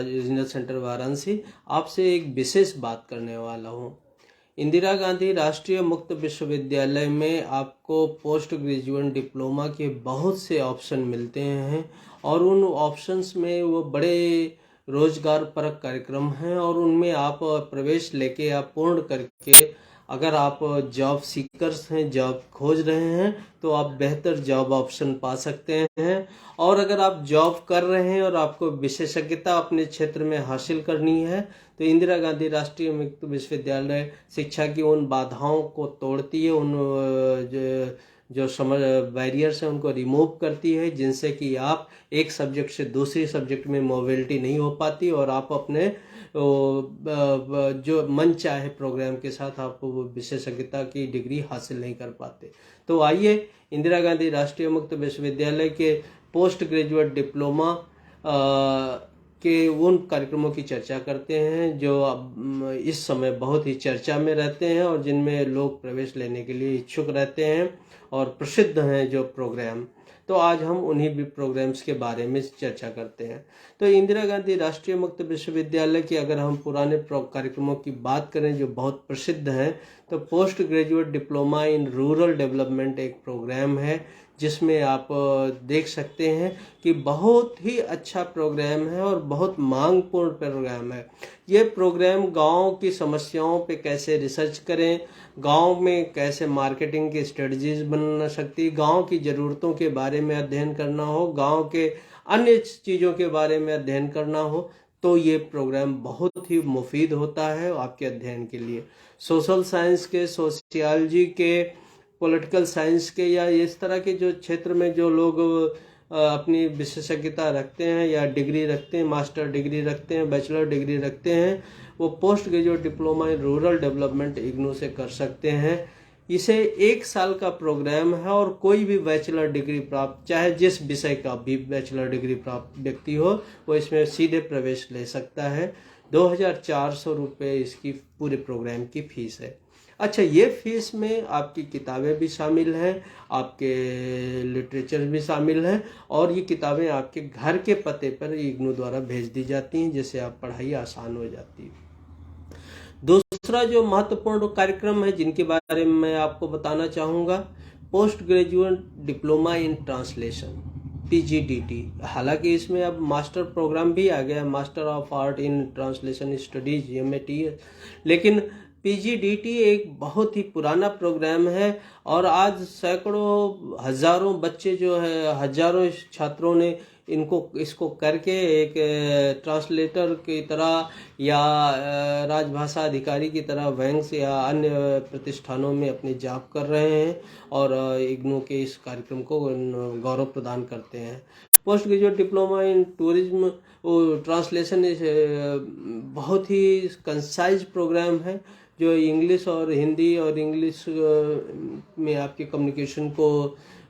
Regional centre Varanasi आपसे एक विशेष बात करने वाला हूँ। इंदिरा गांधी राष्ट्रीय मुक्त विश्वविद्यालय में आपको पोस्ट ग्रेजुएट डिप्लोमा के बहुत से ऑप्शन मिलते हैं और उन ऑप्शंस में वो बड़े रोजगार परक कार्यक्रम हैं और उनमें आप प्रवेश लेके आप पूर्ण करके अगर आप जॉब सीकर्स हैं, जॉब खोज रहे हैं, तो आप बेहतर जॉब ऑप्शन पा सकते हैं। और अगर आप जॉब कर रहे हैं और आपको विशेषज्ञता अपने क्षेत्र में हासिल करनी है, तो इंदिरा गांधी राष्ट्रीय मुक्त विश्वविद्यालय शिक्षा की उन बाधाओं को तोड़ती है, उन जो समझ बैरियर्स हैं उनको रिमूव करती है, जिनसे कि आप एक सब्जेक्ट से दूसरे सब्जेक्ट में मोबिलिटी नहीं हो पाती और आप अपने जो मन चाहे प्रोग्राम के साथ आप वो विशेषज्ञता की डिग्री हासिल नहीं कर पाते। तो आइए इंदिरा गांधी राष्ट्रीय मुक्त विश्वविद्यालय के पोस्ट ग्रेजुएट डिप्लोमा के उन कार्यक्रमों की चर्चा करते हैं जो अब इस समय बहुत ही चर्चा में रहते हैं और जिनमें लोग प्रवेश लेने के लिए इच्छुक रहते हैं और प्रसिद्ध हैं जो प्रोग्राम। तो आज हम उन्हीं भी प्रोग्राम्स के बारे में चर्चा करते हैं। तो इंदिरा गांधी राष्ट्रीय मुक्त विश्वविद्यालय की अगर हम पुराने कार्यक्रमों की बात करें जो बहुत प्रसिद्ध हैं, तो post graduate diploma in rural development एक प्रोग्राम है जिसमें आप देख सकते हैं कि बहुत ही अच्छा प्रोग्राम है और बहुत मांगपूर्ण प्रोग्राम है। ये प्रोग्राम गांव की समस्याओं पे कैसे रिसर्च करें, गांव में कैसे मार्केटिंग की स्ट्रेटजीज बन सकती, गांव की ज़रूरतों के बारे में अध्ययन करना हो, गांव के अन्य चीज़ों के बारे में अध्ययन करना हो, तो ये प्रोग्राम बहुत ही मुफीद होता है आपके अध्ययन के लिए। सोशल साइंस के, सोशियोलॉजी के, पॉलिटिकल साइंस के या इस तरह के जो क्षेत्र में जो लोग अपनी विशेषज्ञता रखते हैं या डिग्री रखते हैं, मास्टर डिग्री रखते हैं, बैचलर डिग्री रखते हैं, वो post graduate diploma in rural development IGNOU से कर सकते हैं। इसे 1 साल का प्रोग्राम है और कोई भी बैचलर डिग्री प्राप्त, चाहे जिस विषय का भी बैचलर डिग्री प्राप्त व्यक्ति हो, वो इसमें सीधे प्रवेश ले सकता है। 2400 रुपये इसकी पूरे प्रोग्राम की फीस है। अच्छा, ये फीस में आपकी किताबें भी शामिल हैं, आपके लिटरेचर भी शामिल हैं और ये किताबें आपके घर के पते पर इग्नू द्वारा भेज दी जाती हैं, जिससे आप पढ़ाई आसान हो जाती है। दूसरा जो महत्वपूर्ण कार्यक्रम है जिनके बारे में मैं आपको बताना चाहूँगा, post graduate diploma in translation, PGDT। हालांकि इसमें अब मास्टर प्रोग्राम भी आ गया, master of art in translation studies, MAT, लेकिन PGDT एक बहुत ही पुराना प्रोग्राम है और आज सैकड़ों हजारों बच्चे जो है, हजारों छात्रों ने इसको करके एक ट्रांसलेटर की तरह या राजभाषा अधिकारी की तरह बैंक या अन्य प्रतिष्ठानों में अपनी जॉब कर रहे हैं और इग्नू के इस कार्यक्रम को गौरव प्रदान करते हैं। Post graduate diploma in tourism translation बहुत ही कंसाइज प्रोग्राम है जो इंग्लिश और हिंदी और इंग्लिश में आपके कम्युनिकेशन को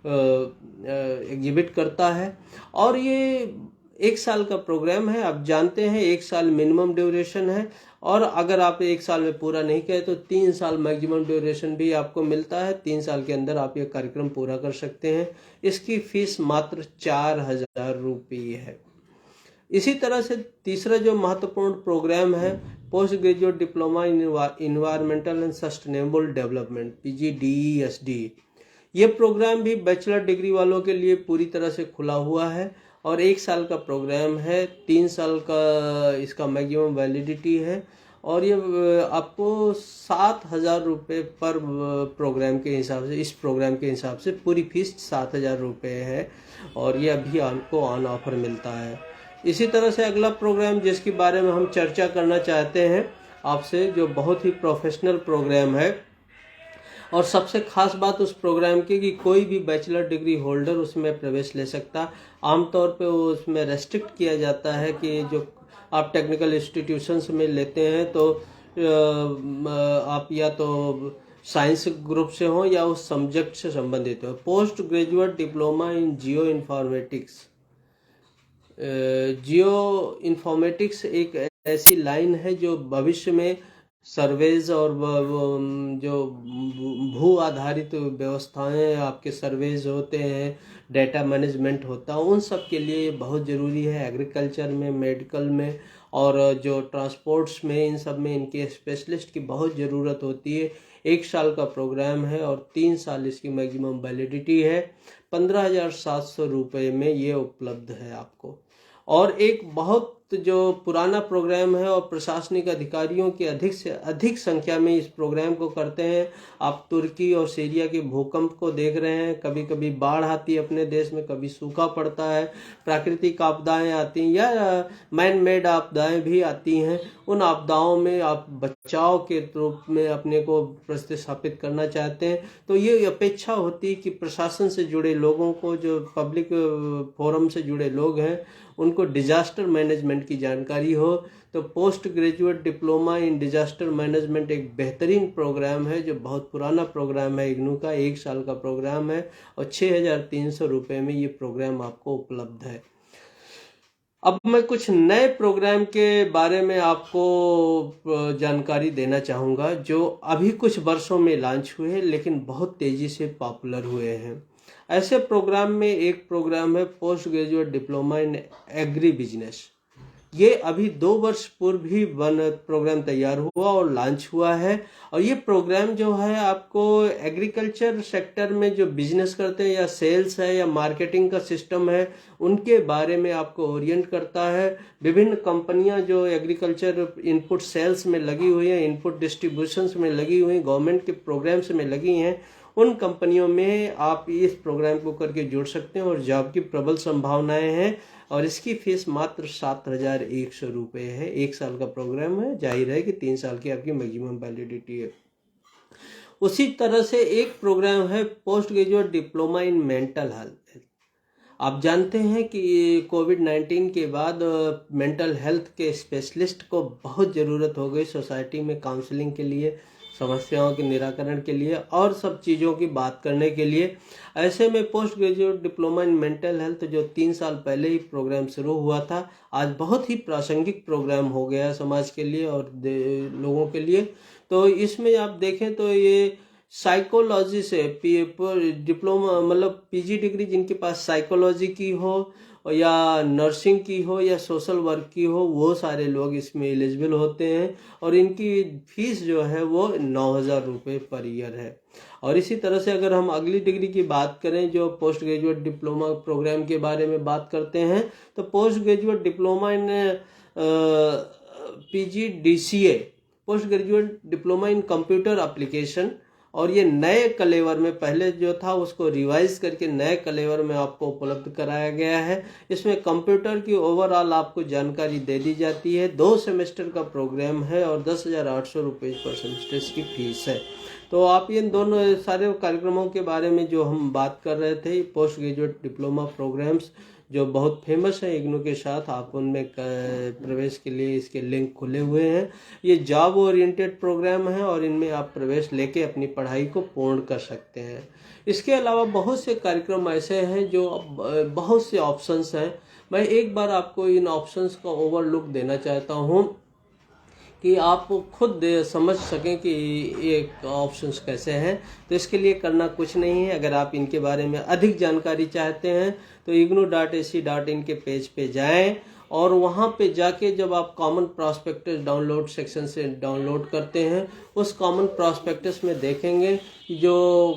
एग्जिबिट करता है और ये 1 साल का प्रोग्राम है। आप जानते हैं 1 साल मिनिमम ड्यूरेशन है और अगर आप 1 साल में पूरा नहीं किए तो 3 साल मैक्सिमम ड्यूरेशन भी आपको मिलता है। 3 साल के अंदर आप ये कार्यक्रम पूरा कर सकते हैं। इसकी फीस मात्र 4000 रुपये है। इसी तरह से तीसरा जो महत्वपूर्ण प्रोग्राम है, post graduate diploma in environmental and sustainable development, PGDESD। ये प्रोग्राम भी बैचलर डिग्री वालों के लिए पूरी तरह से खुला हुआ है और 1 साल का प्रोग्राम है। 3 साल का इसका मैक्सिमम वैलिडिटी है और ये आपको 7000 रुपये पर प्रोग्राम के हिसाब से, इस प्रोग्राम के हिसाब से पूरी फीस 7000 रुपये है और ये अभी आपको ऑन ऑफर मिलता है। इसी तरह से अगला प्रोग्राम जिसके बारे में हम चर्चा करना चाहते हैं आपसे, जो बहुत ही प्रोफेशनल प्रोग्राम है और सबसे खास बात उस प्रोग्राम की कि कोई भी बैचलर डिग्री होल्डर उसमें प्रवेश ले सकता। आमतौर पे उसमें रेस्ट्रिक्ट किया जाता है कि जो आप टेक्निकल इंस्टीट्यूशंस में लेते हैं तो आप या तो साइंस ग्रुप से हो या उस सब्जेक्ट से संबंधित हो। Post graduate diploma in geo informatics, geo informatics एक ऐसी लाइन है जो भविष्य में सर्वेज और जो भू आधारित व्यवस्थाएं, आपके सर्वेज होते हैं, डेटा मैनेजमेंट होता है, उन सब के लिए बहुत ज़रूरी है। एग्रीकल्चर में, मेडिकल में और जो ट्रांसपोर्ट्स में इन सब में इनके स्पेशलिस्ट की बहुत ज़रूरत होती है। 1 साल का प्रोग्राम है और 3 साल इसकी मैक्सिमम वैलिडिटी है। 15,700 रुपये में ये उपलब्ध है आपको। और एक बहुत जो पुराना प्रोग्राम है और प्रशासनिक अधिकारियों की अधिक से अधिक संख्या में इस प्रोग्राम को करते हैं। आप तुर्की और सीरिया के भूकंप को देख रहे हैं, कभी कभी बाढ़ आती है अपने देश में, कभी सूखा पड़ता है, प्राकृतिक आपदाएं आती हैं या मैन मेड आपदाएं भी आती हैं। उन आपदाओं में आप बचाव के रूप में अपने को प्रतिस्थापित करना चाहते हैं तो ये अपेक्षा होती है कि प्रशासन से जुड़े लोगों को, जो पब्लिक फोरम से जुड़े लोग हैं, उनको डिजास्टर मैनेजमेंट की जानकारी हो। तो post graduate diploma in disaster management एक बेहतरीन प्रोग्राम है जो बहुत पुराना प्रोग्राम है। इग्नू का 1 साल का प्रोग्राम है और 6,300 रुपये में ये प्रोग्राम आपको उपलब्ध है। अब मैं कुछ नए प्रोग्राम के बारे में आपको जानकारी देना चाहूँगा जो अभी कुछ वर्षों में लॉन्च हुए हैं लेकिन बहुत तेज़ी से पॉपुलर हुए हैं। ऐसे प्रोग्राम में एक प्रोग्राम है post graduate diploma in agri business. ये अभी 2 वर्ष पूर्व ही प्रोग्राम तैयार हुआ और लॉन्च हुआ है। और ये प्रोग्राम जो है आपको एग्रीकल्चर सेक्टर में जो बिजनेस करते हैं या सेल्स है या मार्केटिंग का सिस्टम है उनके बारे में आपको ओरिएंट करता है। विभिन्न कंपनियां जो एग्रीकल्चर इनपुट सेल्स में लगी हुई हैं, इनपुट डिस्ट्रीब्यूशंस में लगी हुई हैं, गवर्नमेंट के प्रोग्राम्स में लगी हैं, उन कंपनियों में आप इस प्रोग्राम को करके जुड़ सकते हैं और जॉब की प्रबल संभावनाएं हैं। और इसकी फीस मात्र 7,100 रुपये है। 1 साल का प्रोग्राम है, जाहिर है कि 3 साल की आपकी मैक्सिमम वैलिडिटी है। उसी तरह से एक प्रोग्राम है post graduate diploma in mental health. आप जानते हैं कि कोविड-19 के बाद मेंटल हेल्थ के स्पेशलिस्ट को बहुत ज़रूरत हो गई सोसाइटी में, काउंसलिंग के लिए, समस्याओं के निराकरण के लिए और सब चीज़ों की बात करने के लिए। ऐसे में post graduate diploma in mental health जो 3 साल पहले ही प्रोग्राम शुरू हुआ था, आज बहुत ही प्रासंगिक प्रोग्राम हो गया समाज के लिए और लोगों के लिए। तो इसमें आप देखें तो ये साइकोलॉजी से डिप्लोमा मतलब पीजी डिग्री जिनके पास साइकोलॉजी की हो या नर्सिंग की हो या सोशल वर्क की हो, वो सारे लोग इसमें एलिजिबल होते हैं। और इनकी फीस जो है वो 9,000 रुपये पर ईयर है। और इसी तरह से अगर हम अगली डिग्री की बात करें जो पोस्ट ग्रेजुएट डिप्लोमा प्रोग्राम के बारे में बात करते हैं, तो post graduate diploma in PGDCA, post graduate diploma in computer application. और ये नए कलेवर में, पहले जो था उसको रिवाइज करके नए कलेवर में आपको उपलब्ध कराया गया है। इसमें कंप्यूटर की ओवरऑल आपको जानकारी दे दी जाती है। 2 सेमेस्टर का प्रोग्राम है और 10,800 रुपये पर सेमेस्टर की फीस है। तो आप इन दोनों सारे कार्यक्रमों के बारे में जो हम बात कर रहे थे, पोस्ट ग्रेजुएट डिप्लोमा प्रोग्राम्स जो बहुत फेमस है इग्नू के साथ, आप उनमें प्रवेश के लिए इसके लिंक खुले हुए हैं। ये जॉब ओरिएंटेड प्रोग्राम है और इनमें आप प्रवेश लेके अपनी पढ़ाई को पूर्ण कर सकते हैं। इसके अलावा बहुत से कार्यक्रम ऐसे हैं जो बहुत से ऑप्शंस हैं। मैं एक बार आपको इन ऑप्शंस का ओवरलुक देना चाहता हूँ कि आप खुद समझ सकें कि ये ऑप्शंस कैसे हैं। तो इसके लिए करना कुछ नहीं है। अगर आप इनके बारे में अधिक जानकारी चाहते हैं तो ignu.ac.in के पेज पे जाएं और वहाँ पे जाके जब आप कॉमन प्रॉस्पेक्टस डाउनलोड सेक्शन से डाउनलोड करते हैं, उस कॉमन प्रॉस्पेक्टस में देखेंगे कि जो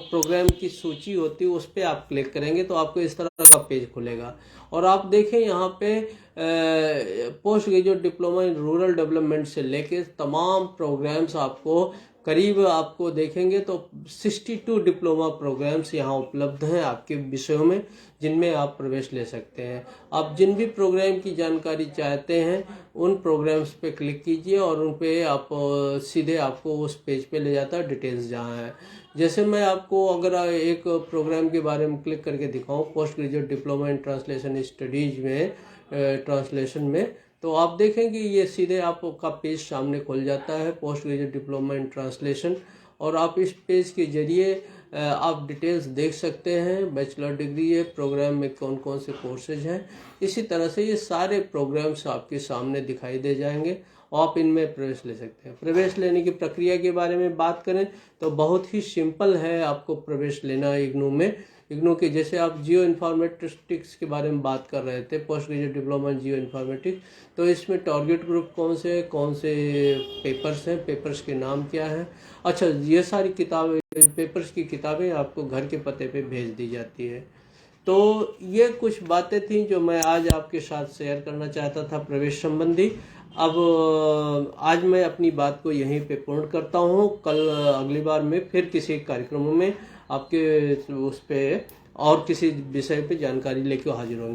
प्रोग्राम की सूची होती है उस पर आप क्लिक करेंगे तो आपको इस तरह का पेज खुलेगा। और आप देखें यहाँ पे post graduate diploma in rural development से लेके तमाम प्रोग्राम्स आपको करीब आपको देखेंगे तो 62 डिप्लोमा प्रोग्राम्स यहाँ उपलब्ध हैं आपके विषयों में, जिनमें आप प्रवेश ले सकते हैं। आप जिन भी प्रोग्राम की जानकारी चाहते हैं उन प्रोग्राम्स पे क्लिक कीजिए और उन पे आप सीधे आपको उस पेज पे ले जाता है डिटेल्स जहाँ है। जैसे मैं आपको अगर एक प्रोग्राम के बारे में क्लिक करके दिखाऊं, post graduate diploma in translation studies में ट्रांसलेशन में, तो आप देखें कि ये सीधे आपका पेज सामने खुल जाता है, post graduate diploma in translation. और आप इस पेज के जरिए आप डिटेल्स देख सकते हैं, बैचलर डिग्री है, प्रोग्राम में कौन कौन से कोर्सेज हैं। इसी तरह से ये सारे प्रोग्राम्स आपके सामने दिखाई दे जाएंगे और आप इनमें प्रवेश ले सकते हैं। प्रवेश लेने की प्रक्रिया के बारे में बात करें तो बहुत ही सिंपल है आपको प्रवेश लेना इग्नू में। इग्नू के, जैसे आप जियो इन्फॉर्मेटिक्स के बारे में बात कर रहे थे, post graduate diploma in geo informatics, तो इसमें टारगेट ग्रुप कौन से पेपर्स हैं, पेपर्स के नाम क्या हैं? अच्छा, ये सारी किताबें, पेपर्स की किताबें आपको घर के पते पे भेज दी जाती है। तो ये कुछ बातें थी जो मैं आज आपके साथ शेयर करना चाहता था प्रवेश संबंधी। अब आज मैं अपनी बात को यहीं पे पूर्ण करता हूँ। कल अगली बार में फिर किसी कार्यक्रम में आपके उस पे और किसी विषय पे जानकारी लेकर हाजिर होंगे।